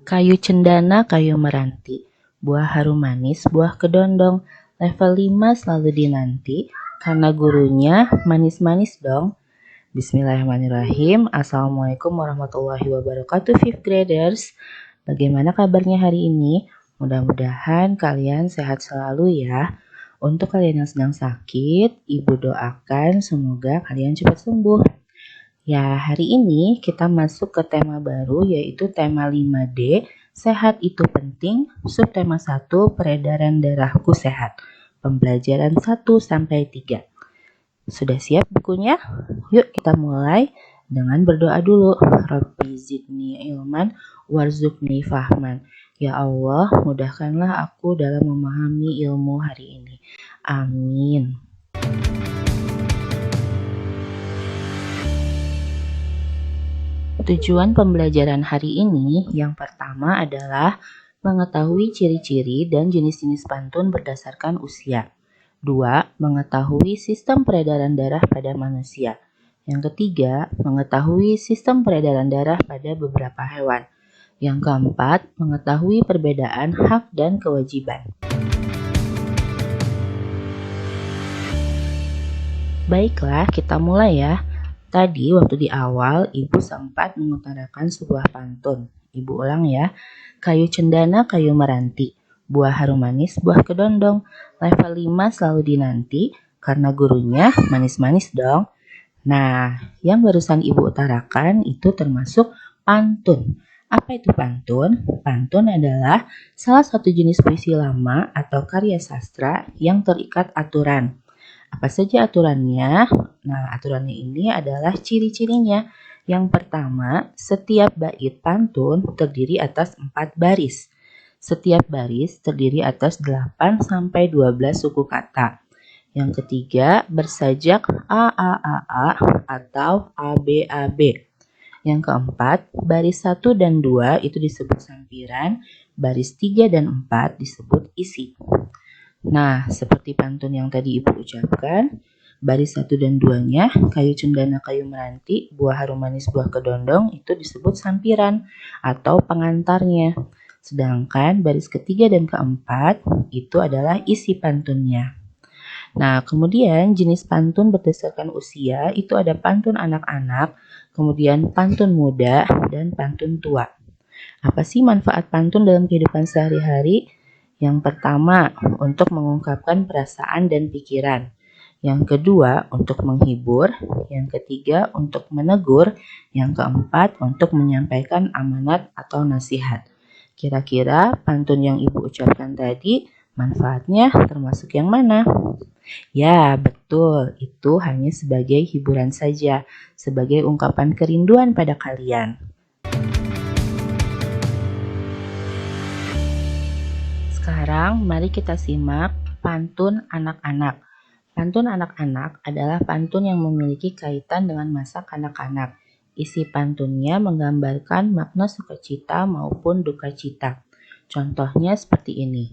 Kayu cendana, kayu meranti, buah harum manis, buah kedondong, level 5 selalu dinanti, karena gurunya manis-manis dong. Bismillahirrahmanirrahim. Assalamualaikum warahmatullahi wabarakatuh, 5th graders. Bagaimana kabarnya hari ini? Mudah-mudahan kalian sehat selalu ya. Untuk kalian yang sedang sakit, Ibu doakan semoga kalian cepat sembuh. Ya, hari ini kita masuk ke tema baru yaitu tema 5D, sehat itu penting, subtema 1, peredaran darahku sehat. Pembelajaran 1-3. Sudah siap bukunya? Yuk kita mulai dengan berdoa dulu. Rabbi zidni ilman warzuqni fahman. Ya Allah, mudahkanlah aku dalam memahami ilmu hari ini. Amin. Tujuan pembelajaran hari ini yang pertama adalah mengetahui ciri-ciri dan jenis-jenis pantun berdasarkan usia. 2. Mengetahui sistem peredaran darah pada manusia. Yang ketiga, mengetahui sistem peredaran darah pada beberapa hewan. Yang keempat, mengetahui perbedaan hak dan kewajiban. Baiklah, kita mulai ya. Tadi waktu di awal, Ibu sempat mengutarakan sebuah pantun. Ibu ulang ya. Kayu cendana, kayu meranti, buah harum manis, buah kedondong, level 5 selalu dinanti, karena gurunya manis-manis dong. Nah, yang barusan Ibu utarakan itu termasuk pantun. Apa itu pantun? Pantun adalah salah satu jenis puisi lama atau karya sastra yang terikat aturan. Apa saja aturannya? Nah, aturannya ini adalah ciri-cirinya. Yang pertama, setiap bait pantun terdiri atas 4 baris. Setiap baris terdiri atas 8-12 suku kata. Yang ketiga, bersajak A atau ABAB. Yang keempat, baris 1 dan 2 itu disebut sampiran, baris 3 dan 4 disebut isi. Nah, seperti pantun yang tadi Ibu ucapkan, baris 1 dan 2-nya, kayu cendana, kayu meranti, buah harum manis, buah kedondong, itu disebut sampiran atau pengantarnya. Sedangkan baris ketiga dan keempat, itu adalah isi pantunnya. Nah, kemudian jenis pantun berdasarkan usia, itu ada pantun anak-anak, kemudian pantun muda, dan pantun tua. Apa sih manfaat pantun dalam kehidupan sehari-hari? Yang pertama, untuk mengungkapkan perasaan dan pikiran. Yang kedua, untuk menghibur. Yang ketiga, untuk menegur. Yang keempat, untuk menyampaikan amanat atau nasihat. Kira-kira pantun yang Ibu ucapkan tadi, manfaatnya termasuk yang mana? Ya, betul. Itu hanya sebagai hiburan saja, sebagai ungkapan kerinduan pada kalian. Sekarang mari kita simak pantun anak-anak. Pantun anak-anak adalah pantun yang memiliki kaitan dengan masa kanak-kanak. Isi pantunnya menggambarkan makna sukacita maupun duka cita. Contohnya seperti ini.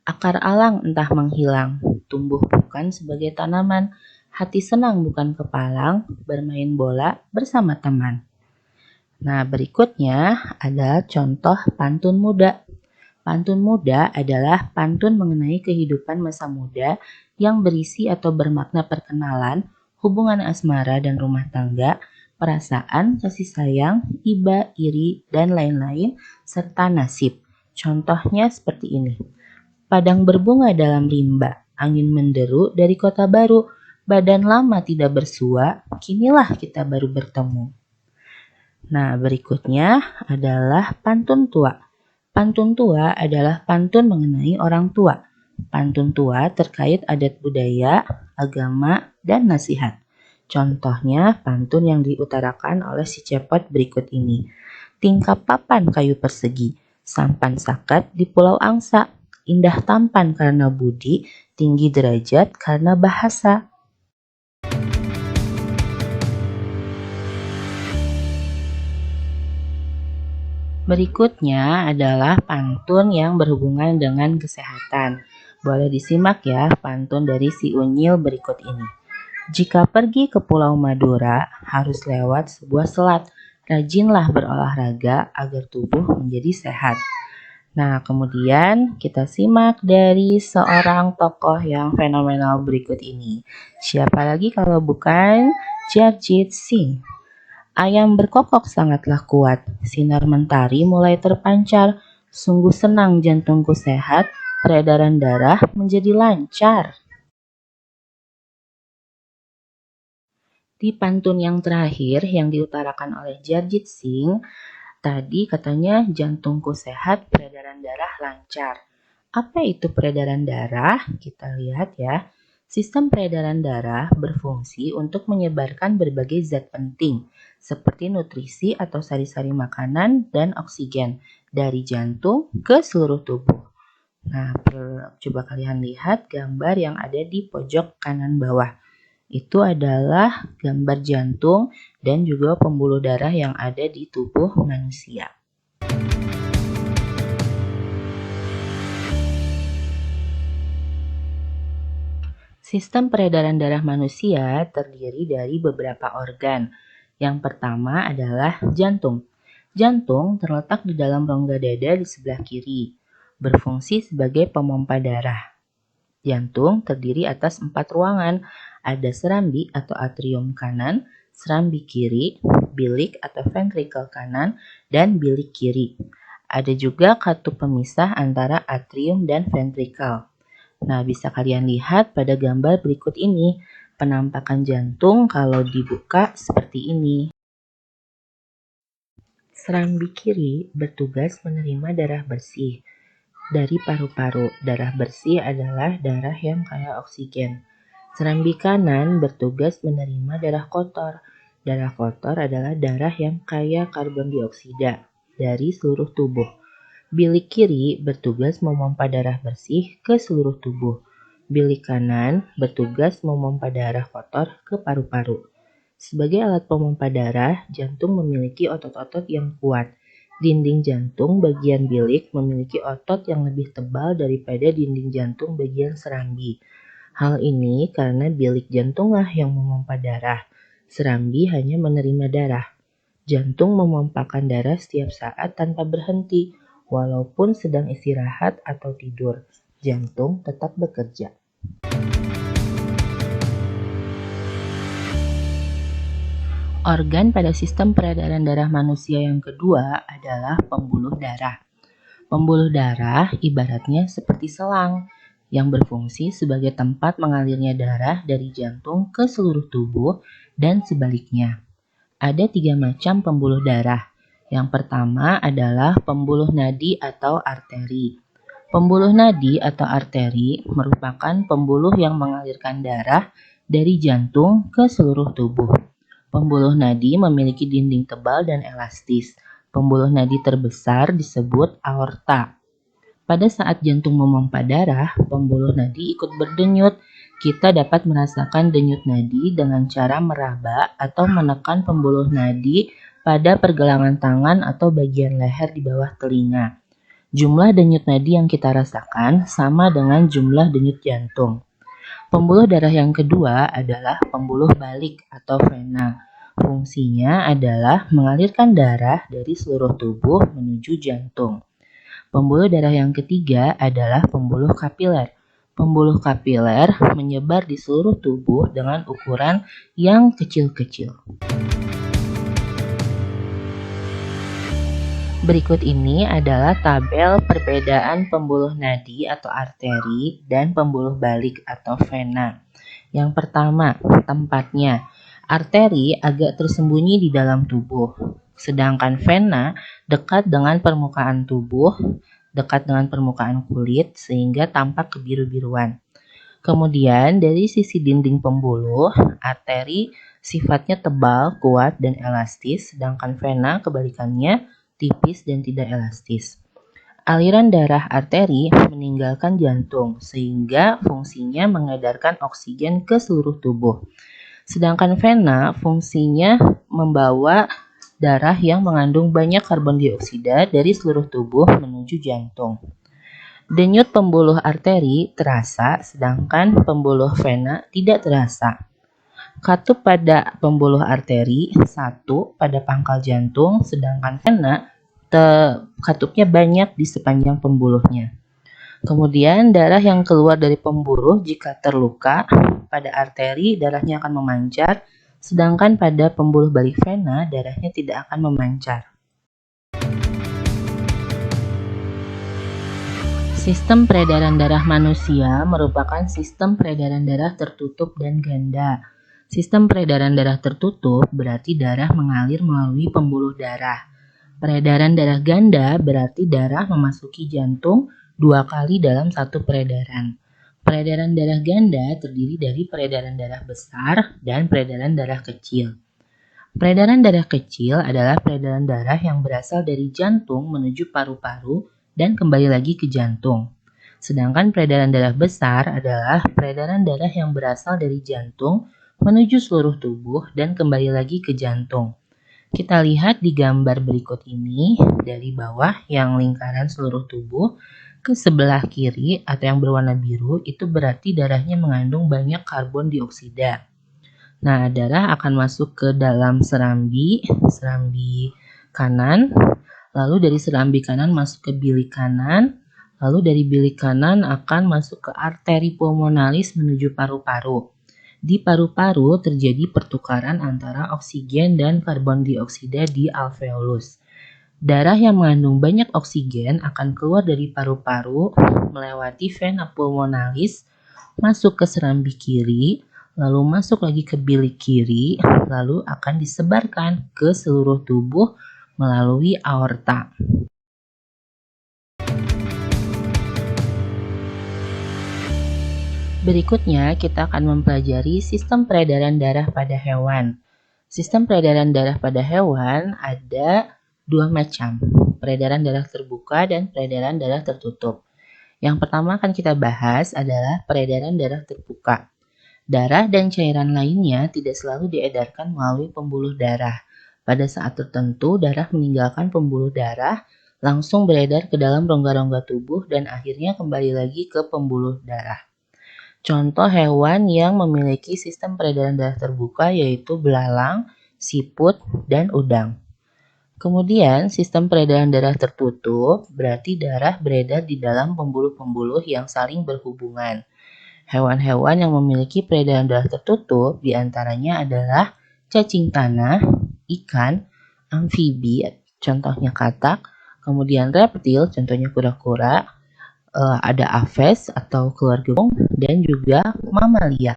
Akar alang entah menghilang, tumbuh bukan sebagai tanaman, hati senang bukan kepalang, bermain bola bersama teman. Nah, berikutnya ada contoh pantun muda. Pantun muda adalah pantun mengenai kehidupan masa muda yang berisi atau bermakna perkenalan, hubungan asmara dan rumah tangga, perasaan, kasih sayang, iba, iri, dan lain-lain, serta nasib. Contohnya seperti ini. Padang berbunga dalam rimba, angin menderu dari kota baru, badan lama tidak bersua, kinilah kita baru bertemu. Nah, berikutnya adalah pantun tua. Pantun tua adalah pantun mengenai orang tua. Pantun tua terkait adat budaya, agama, dan nasihat. Contohnya pantun yang diutarakan oleh si cepot berikut ini. Tingkap papan kayu persegi, sampan sakat di pulau angsa, indah tampan karena budi, tinggi derajat karena bahasa. Berikutnya adalah pantun yang berhubungan dengan kesehatan. Boleh disimak ya pantun dari si Unyil berikut ini. Jika pergi ke Pulau Madura, harus lewat sebuah selat. Rajinlah berolahraga agar tubuh menjadi sehat. Nah, kemudian kita simak dari seorang tokoh yang fenomenal berikut ini. Siapa lagi kalau bukan Jarjit Singh. Ayam berkokok sangatlah kuat, sinar mentari mulai terpancar, sungguh senang jantungku sehat, peredaran darah menjadi lancar. Di pantun yang terakhir yang diutarakan oleh Jarjit Singh, tadi katanya jantungku sehat, peredaran darah lancar. Apa itu peredaran darah? Kita lihat ya. Sistem peredaran darah berfungsi untuk menyebarkan berbagai zat penting seperti nutrisi atau sari-sari makanan dan oksigen dari jantung ke seluruh tubuh. Nah, coba kalian lihat gambar yang ada di pojok kanan bawah. Itu adalah gambar jantung dan juga pembuluh darah yang ada di tubuh manusia. Sistem peredaran darah manusia terdiri dari beberapa organ. Yang pertama adalah jantung. Jantung terletak di dalam rongga dada di sebelah kiri, berfungsi sebagai pemompa darah. Jantung terdiri atas 4 ruangan, ada serambi atau atrium kanan, serambi kiri, bilik atau ventrikel kanan, dan bilik kiri. Ada juga katup pemisah antara atrium dan ventrikel. Nah, bisa kalian lihat pada gambar berikut ini, penampakan jantung kalau dibuka seperti ini. Serambi kiri bertugas menerima darah bersih dari paru-paru. Darah bersih adalah darah yang kaya oksigen. Serambi kanan bertugas menerima darah kotor. Darah kotor adalah darah yang kaya karbon dioksida dari seluruh tubuh. Bilik kiri bertugas memompa darah bersih ke seluruh tubuh. Bilik kanan bertugas memompa darah kotor ke paru-paru. Sebagai alat pemompa darah, jantung memiliki otot-otot yang kuat. Dinding jantung bagian bilik memiliki otot yang lebih tebal daripada dinding jantung bagian serambi. Hal ini karena bilik jantunglah yang memompa darah. Serambi hanya menerima darah. Jantung memompakan darah setiap saat tanpa berhenti, walaupun sedang istirahat atau tidur. Jantung tetap bekerja. Organ pada sistem peredaran darah manusia yang kedua adalah pembuluh darah. Pembuluh darah ibaratnya seperti selang yang berfungsi sebagai tempat mengalirnya darah dari jantung ke seluruh tubuh dan sebaliknya. Ada 3 macam pembuluh darah. Yang pertama adalah pembuluh nadi atau arteri. Pembuluh nadi atau arteri merupakan pembuluh yang mengalirkan darah dari jantung ke seluruh tubuh. Pembuluh nadi memiliki dinding tebal dan elastis. Pembuluh nadi terbesar disebut aorta. Pada saat jantung memompa darah, pembuluh nadi ikut berdenyut. Kita dapat merasakan denyut nadi dengan cara meraba atau menekan pembuluh nadi pada pergelangan tangan atau bagian leher di bawah telinga. Jumlah denyut nadi yang kita rasakan sama dengan jumlah denyut jantung. Pembuluh darah yang kedua adalah pembuluh balik atau vena. Fungsinya adalah mengalirkan darah dari seluruh tubuh menuju jantung. Pembuluh darah yang ketiga adalah pembuluh kapiler. Pembuluh kapiler menyebar di seluruh tubuh dengan ukuran yang kecil-kecil. Berikut ini adalah tabel perbedaan pembuluh nadi atau arteri dan pembuluh balik atau vena. Yang pertama, tempatnya. Arteri agak tersembunyi di dalam tubuh, sedangkan vena dekat dengan permukaan tubuh, dekat dengan permukaan kulit sehingga tampak kebiru-biruan. Kemudian dari sisi dinding pembuluh, arteri sifatnya tebal, kuat, dan elastis, sedangkan vena kebalikannya tipis dan tidak elastis. Aliran darah arteri meninggalkan jantung sehingga fungsinya mengedarkan oksigen ke seluruh tubuh. Sedangkan vena fungsinya membawa darah yang mengandung banyak karbon dioksida dari seluruh tubuh menuju jantung. Denyut pembuluh arteri terasa sedangkan pembuluh vena tidak terasa. Katup pada pembuluh arteri, satu pada pangkal jantung, sedangkan vena katupnya banyak di sepanjang pembuluhnya. Kemudian darah yang keluar dari pembuluh jika terluka pada arteri darahnya akan memancar, sedangkan pada pembuluh balik vena darahnya tidak akan memancar. Sistem peredaran darah manusia merupakan sistem peredaran darah tertutup dan ganda. Sistem peredaran darah tertutup berarti darah mengalir melalui pembuluh darah. Peredaran darah ganda berarti darah memasuki jantung 2 kali dalam satu peredaran. Peredaran darah ganda terdiri dari peredaran darah besar dan peredaran darah kecil. Peredaran darah kecil adalah peredaran darah yang berasal dari jantung menuju paru-paru dan kembali lagi ke jantung. Sedangkan peredaran darah besar adalah peredaran darah yang berasal dari jantung menuju seluruh tubuh dan kembali lagi ke jantung. Kita lihat di gambar berikut ini, dari bawah yang lingkaran seluruh tubuh ke sebelah kiri atau yang berwarna biru itu berarti darahnya mengandung banyak karbon dioksida. Nah, darah akan masuk ke dalam serambi kanan, lalu dari serambi kanan masuk ke bilik kanan, lalu dari bilik kanan akan masuk ke arteri pulmonalis menuju paru-paru. Di paru-paru terjadi pertukaran antara oksigen dan karbon dioksida di alveolus. Darah yang mengandung banyak oksigen akan keluar dari paru-paru, melewati vena pulmonalis, masuk ke serambi kiri, lalu masuk lagi ke bilik kiri, lalu akan disebarkan ke seluruh tubuh melalui aorta. Berikutnya, kita akan mempelajari sistem peredaran darah pada hewan. Sistem peredaran darah pada hewan ada 2 macam, peredaran darah terbuka dan peredaran darah tertutup. Yang pertama akan kita bahas adalah peredaran darah terbuka. Darah dan cairan lainnya tidak selalu diedarkan melalui pembuluh darah. Pada saat tertentu, darah meninggalkan pembuluh darah, langsung beredar ke dalam rongga-rongga tubuh dan akhirnya kembali lagi ke pembuluh darah. Contoh hewan yang memiliki sistem peredaran darah terbuka yaitu belalang, siput, dan udang. Kemudian, sistem peredaran darah tertutup berarti darah beredar di dalam pembuluh-pembuluh yang saling berhubungan. Hewan-hewan yang memiliki peredaran darah tertutup diantaranya adalah cacing tanah, ikan, amfibi, contohnya katak, kemudian reptil, contohnya kura-kura, ada aves atau keluarga burung, dan juga mamalia.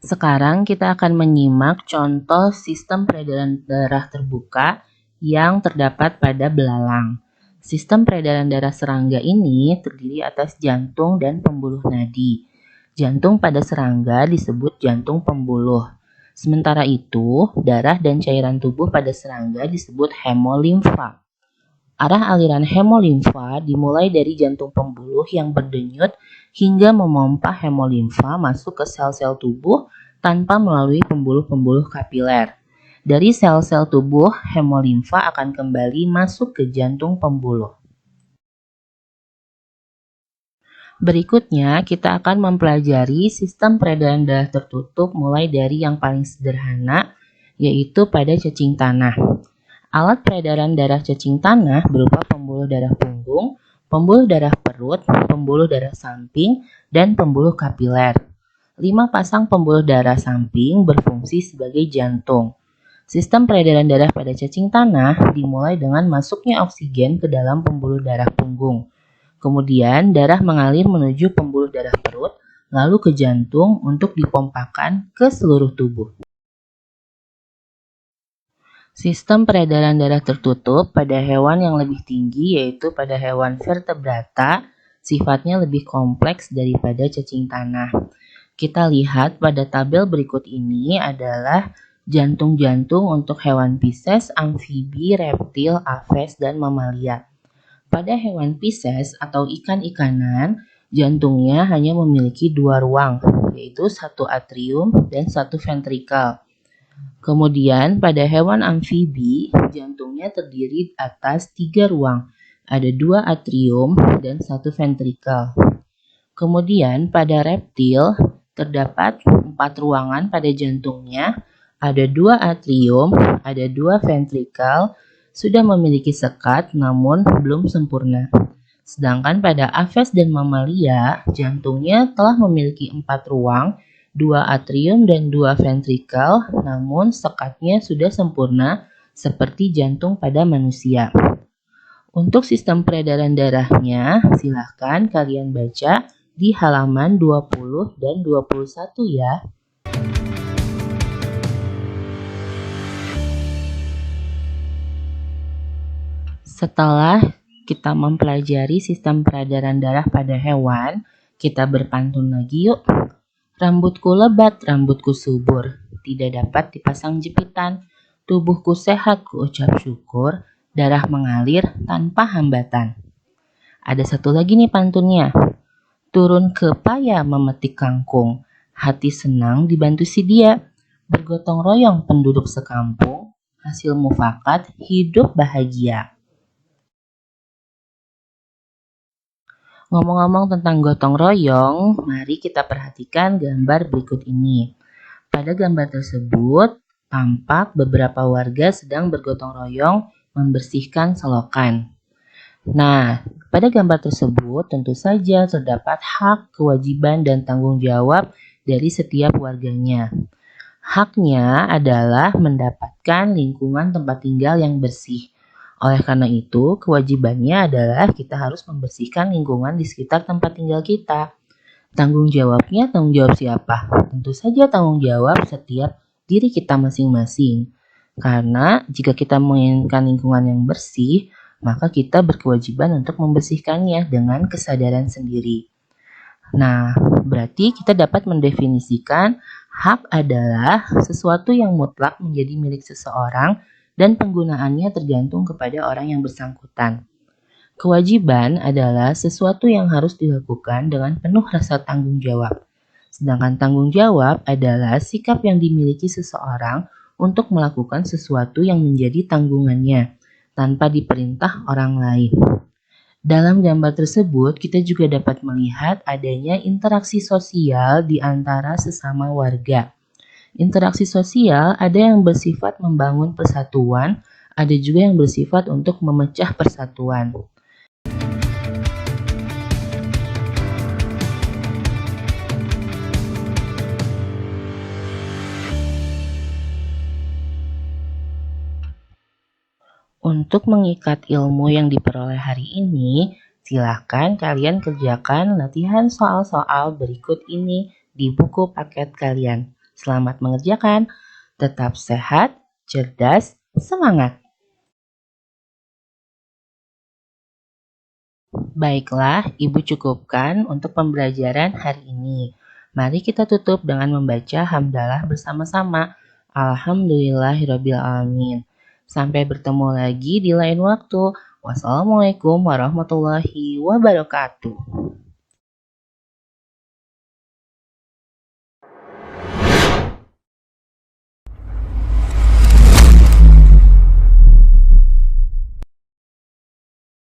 Sekarang kita akan menyimak contoh sistem peredaran darah terbuka yang terdapat pada belalang. Sistem peredaran darah serangga ini terdiri atas jantung dan pembuluh nadi. Jantung pada serangga disebut jantung pembuluh. Sementara itu, darah dan cairan tubuh pada serangga disebut hemolimfa. Arah aliran hemolimfa dimulai dari jantung pembuluh yang berdenyut hingga memompa hemolimfa masuk ke sel-sel tubuh tanpa melalui pembuluh-pembuluh kapiler. Dari sel-sel tubuh, hemolimfa akan kembali masuk ke jantung pembuluh. Berikutnya, kita akan mempelajari sistem peredaran darah tertutup mulai dari yang paling sederhana, yaitu pada cacing tanah. Alat peredaran darah cacing tanah berupa pembuluh darah punggung, pembuluh darah perut, pembuluh darah samping, dan pembuluh kapiler. 5 pasang pembuluh darah samping berfungsi sebagai jantung. Sistem peredaran darah pada cacing tanah dimulai dengan masuknya oksigen ke dalam pembuluh darah punggung. Kemudian darah mengalir menuju pembuluh darah perut, lalu ke jantung untuk dipompakan ke seluruh tubuh. Sistem peredaran darah tertutup pada hewan yang lebih tinggi yaitu pada hewan vertebrata, sifatnya lebih kompleks daripada cacing tanah. Kita lihat pada tabel berikut ini adalah jantung-jantung untuk hewan Pisces, amfibi, reptil, aves, dan mamalia. Pada hewan Pisces atau ikan-ikanan, jantungnya hanya memiliki 2 ruang, yaitu 1 atrium dan 1 ventrikel. Kemudian pada hewan amfibi, jantungnya terdiri atas 3 ruang. Ada 2 atrium dan 1 ventrikel. Kemudian pada reptil, terdapat 4 ruangan pada jantungnya, ada 2 atrium, ada 2 ventrikel, sudah memiliki sekat namun belum sempurna. Sedangkan pada aves dan mamalia, jantungnya telah memiliki 4 ruang, 2 atrium dan 2 ventrikel, namun sekatnya sudah sempurna seperti jantung pada manusia. Untuk sistem peredaran darahnya, silahkan kalian baca di halaman 20 dan 21 ya. Setelah kita mempelajari sistem peredaran darah pada hewan, kita berpantun lagi yuk. Rambutku lebat, rambutku subur, tidak dapat dipasang jepitan. Tubuhku sehat, ku ucap syukur, darah mengalir tanpa hambatan. Ada satu lagi nih pantunnya. Turun ke paya memetik kangkung, hati senang dibantu si dia. Bergotong royong penduduk sekampung, hasil mufakat hidup bahagia. Ngomong-ngomong tentang gotong royong, mari kita perhatikan gambar berikut ini. Pada gambar tersebut, tampak beberapa warga sedang bergotong royong membersihkan selokan. Nah, pada gambar tersebut tentu saja terdapat hak, kewajiban, dan tanggung jawab dari setiap warganya. Haknya adalah mendapatkan lingkungan tempat tinggal yang bersih. Oleh karena itu, kewajibannya adalah kita harus membersihkan lingkungan di sekitar tempat tinggal kita. Tanggung jawabnya tanggung jawab siapa? Tentu saja tanggung jawab setiap diri kita masing-masing. Karena jika kita menginginkan lingkungan yang bersih, maka kita berkewajiban untuk membersihkannya dengan kesadaran sendiri. Nah, berarti kita dapat mendefinisikan hak adalah sesuatu yang mutlak menjadi milik seseorang dan penggunaannya tergantung kepada orang yang bersangkutan. Kewajiban adalah sesuatu yang harus dilakukan dengan penuh rasa tanggung jawab. Sedangkan tanggung jawab adalah sikap yang dimiliki seseorang untuk melakukan sesuatu yang menjadi tanggungannya tanpa diperintah orang lain. Dalam gambar tersebut, kita juga dapat melihat adanya interaksi sosial di antara sesama warga. Interaksi sosial ada yang bersifat membangun persatuan, ada juga yang bersifat untuk memecah persatuan. Untuk mengikat ilmu yang diperoleh hari ini, silakan kalian kerjakan latihan soal-soal berikut ini di buku paket kalian. Selamat mengerjakan, tetap sehat, cerdas, semangat! Baiklah, Ibu cukupkan untuk pembelajaran hari ini. Mari kita tutup dengan membaca hamdalah bersama-sama. Alhamdulillahirrabbilalamin. Sampai bertemu lagi di lain waktu. Wassalamualaikum warahmatullahi wabarakatuh.